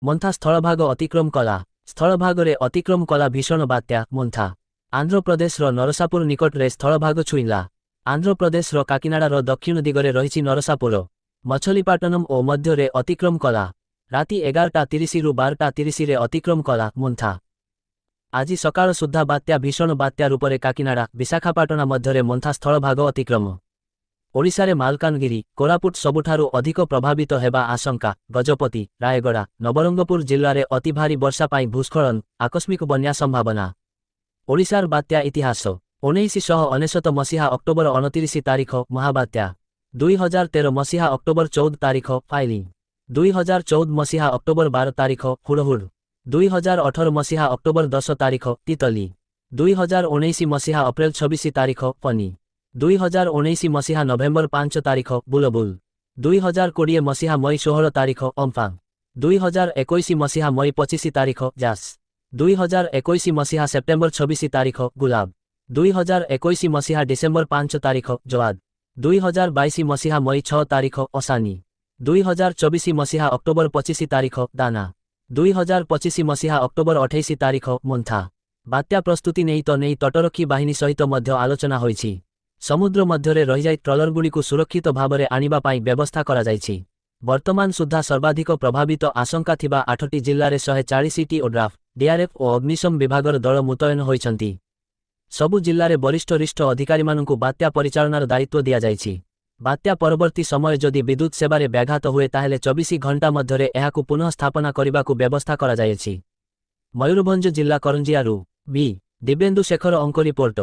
ମନ୍ଥା ସ୍ଥଳଭାଗ ଅତିକ୍ରମ କଲା। ସ୍ଥଳଭାଗରେ ଅତିକ୍ରମ କଲା ଭୀଷଣ ବାତ୍ୟା ମନ୍ଥା। ଆନ୍ଧ୍ରପ୍ରଦେଶର ନରସାପୁର ନିକଟରେ ସ୍ଥଳଭାଗ ଛୁଇଁଲା। ଆନ୍ଧ୍ରପ୍ରଦେଶର କାକିନାଡ଼ାର ଦକ୍ଷିଣ ଦିଗରେ ରହିଛି ନରସାପୁର। ମଛଲିପାଟନମ ଓ ମଧ୍ୟରେ ଅତିକ୍ରମ କଲା। ରାତି 11:30ରୁ 12:30ରେ ଅତିକ୍ରମ କଲା ମନ୍ଥା। ଆଜି ସକାଳ ସୁଦ୍ଧା ବାତ୍ୟା ଭୀଷଣ ବାତ୍ୟା ରୂପରେ କାକିନାଡ଼ା ବିଶାଖାପାଟଣା ମଧ୍ୟରେ ମନ୍ଥା ସ୍ଥଳଭାଗ ଅତିକ୍ରମ। ଓଡ଼ିଶାରେ ମାଲକାନଗିରି କୋରାପୁଟ ସବୁଠାରୁ ଅଧିକ ପ୍ରଭାବିତ ହେବା ଆଶଙ୍କା। ଗଜପତି ରାୟଗଡ଼ା ନବରଙ୍ଗପୁର ଜିଲ୍ଲାରେ ଅତି ଭାରୀ ବର୍ଷା ପାଇଁ ଭୂସ୍ଖଳନ ଆକସ୍ମିକ ବନ୍ୟା ସମ୍ଭାବନା। ଓଡ଼ିଶାର ବାତ୍ୟା ଇତିହାସ। 1999 ମସିହା ଅକ୍ଟୋବର 29 ତାରିଖ ମହାବାତ୍ୟା। 2013 ମସିହା ଅକ୍ଟୋବର 14 ତାରିଖ ଫାଇଲିଂ। 2014 ମସିହା ଅକ୍ଟୋବର 12 ତାରିଖ ହୁଡ଼ହୁଡ଼। 2018 ମସିହା ଅକ୍ଟୋବର 10 ତାରିଖ ତିତଲି। 2019 ମସିହା ଅପ୍ରେଲ 26 ତାରିଖ ଫନି। 2019 ମସିହା ନଭେମ୍ବର 5 ତାରିଖ ବୁଲବୁଲ। 2020 ମସିହା ମଇ 16 ତାରିଖ ଅମ୍ଫାନ। 2021 ମସିହା ମଇ 25 ତାରିଖ ଜାସ୍। 2021 ମସିହା ସେପ୍ଟେମ୍ବର 26 ତାରିଖ ଗୁଲାବ। 2021 ମସିହା ଡିସେମ୍ବର 5 ତାରିଖ ଜୱାଦ। 2022 ମସିହା ମଇ 6 ତାରିଖ ଅସାନି। 2024 ମସିହା ଅକ୍ଟୋବର 25 ତାରିଖ ଦାନା। 2025 ମସିହା ଅକ୍ଟୋବର 28 ତାରିଖ ମନ୍ଥା। ବାତ୍ୟା ପ୍ରସ୍ତୁତି ନେଇ ତଟରକ୍ଷୀ ବାହିନୀ ସହିତ ମଧ୍ୟ ଆଲୋଚନା ହୋଇଛି। ସମୁଦ୍ର ମଧ୍ୟରେ ରହିଯାଇ ଟ୍ରଲରଗୁଡ଼ିକୁ ସୁରକ୍ଷିତ ଭାବରେ ଆଣିବା ପାଇଁ ବ୍ୟବସ୍ଥା କରାଯାଇଛି। ବର୍ତ୍ତମାନ ସୁଦ୍ଧା ସର୍ବାଧିକ ପ୍ରଭାବିତ ଆଶଙ୍କା ଥିବା 8ଟି ଜିଲ୍ଲାରେ 140ଟି ଓଡ୍ରାଫ୍, ଡିଆର୍ଏଫ୍ ଓ ଅଗ୍ନିଶମ ବିଭାଗର ଦଳ ମୁତୟନ ହୋଇଛନ୍ତି। ସବୁ ଜିଲ୍ଲାରେ ବରିଷ୍ଠ ଅଧିକାରୀମାନଙ୍କୁ ବାତ୍ୟା ପରିଚାଳନାର ଦାୟିତ୍ୱ ଦିଆଯାଇଛି। ବାତ୍ୟା ପରବର୍ତ୍ତୀ ସମୟ ଯଦି ବିଦ୍ୟୁତ୍ ସେବାରେ ବ୍ୟାଘାତ ହୁଏ ତାହେଲେ 24 ଘଣ୍ଟା ମଧ୍ୟରେ ଏହାକୁ ପୁନଃ ସ୍ଥାପନା କରିବାକୁ ବ୍ୟବସ୍ଥା କରାଯାଇଛି। ମୟୂରଭଞ୍ଜ ଜିଲ୍ଲା କରଞ୍ଜିଆରୁ ବି ଦିବ୍ୟେନ୍ଦୁ ଶେଖର ଅଙ୍କ ରିପୋର୍ଟ।